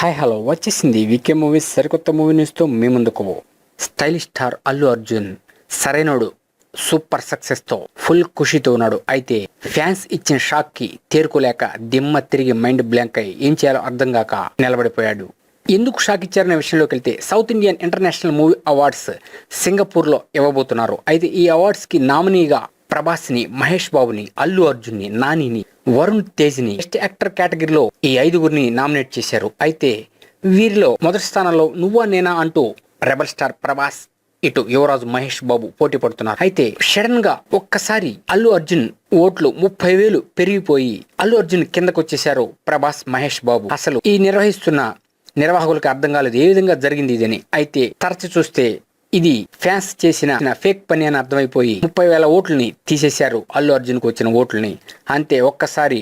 Hi hello వచ్చేసింది వీకే movies సరికొత్త movie న్యూస్తో మీ ముందుకు. Stylish star Allu Arjun Sarrainodu super సక్సెస్తో ఫుల్ ఖుషితో ఉన్నాడు. అయితే ఫ్యాన్స్ ఇచ్చిన షాక్కి తేరుకోలేక దిమ్మ తిరిగి మైండ్ బ్లాంక్ అయి ఏం చేయాలో అర్థం కాక నిలబడిపోయాడు. ఎందుకు షాక్ ఇచ్చారనే విషయంలోకి వెళ్తే south Indian international movie awards సింగపూర్లో ఇవ్వబోతున్నారు. అయితే ఈ అవార్డ్స్కి నామినీగా ప్రభాస్ని, మహేష్ బాబుని, అల్లు అర్జున్ని, నానిని, వరుణ్ తేజ్ని బెస్ట్ యాక్టర్ కేటగిరీలో ఈ 5గురిని నామినేట్ చేశారు. అయితే వీరిలో మొదటి స్థానంలో నువ్వా నేనా అంటూ రెబల్ స్టార్ ప్రభాస్, ఇటు యువరాజు మహేష్ బాబు పోటీ పడుతున్నారు. అయితే సడన్ గా ఒక్కసారి అల్లు అర్జున్ ఓట్లు 30,000 పెరిగిపోయి అల్లు అర్జున్ కిందకు వచ్చేశారు ప్రభాస్, మహేష్ బాబు. అసలు ఈ నిర్వహిస్తున్న నిర్వాహకులకు అర్థం కాలేదు ఏ విధంగా జరిగింది ఇదని. అయితే తరచు చూస్తే ఇది ఫ్యాన్స్ చేసిన ఫేక్ పని అని అర్థమైపోయి 30,000 ఓట్లని తీసేశారు, అల్లు అర్జున్ కు వచ్చిన ఓట్లని. అంతే ఒక్కసారి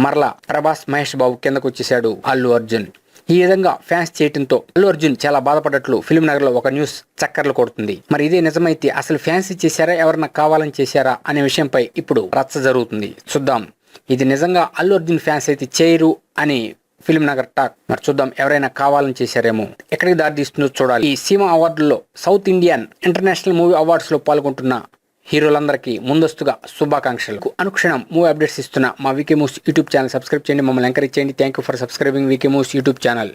మరలా ప్రభాస్, మహేష్ బాబు కిందకు వచ్చేసాడు అల్లు అర్జున్. ఈ విధంగా ఫ్యాన్స్ చేయటంతో అల్లు అర్జున్ చాలా బాధపడ్డట్లు ఫిల్మ్ నగర్ లో ఒక న్యూస్ చక్కర్లు కొడుతుంది. మరి ఇదే నిజమైతే అసలు ఫ్యాన్స్ చేశారా, ఎవరన్నా కావాలని చేశారా అనే విషయంపై ఇప్పుడు రచ్చ జరుగుతుంది. చూద్దాం, ఇది నిజంగా అల్లు అర్జున్ ఫ్యాన్స్ అయితే చేయరు అని ఫిల్మ్ నగర్ టాక్. మరి చూద్దాం, ఎవరైనా కావాలని చేశారేమో. ఎక్కడికి దారి తీస్తుందో చూడాలి. ఈ సీమా అవార్డుల్లో south Indian international movie awards లో పాల్గొంటున్న హీరోలందరికీ ముందస్తుగా శుభాకాంక్షలు. అనుక్షణం మూవీ అప్డేట్స్ ఇస్తున్న మా VK moves YouTube channel subscribe చేయండి, మమ్మల్ని ఎంకరేజ్ చేయండి. Thank you for subscribing VK moves YouTube channel.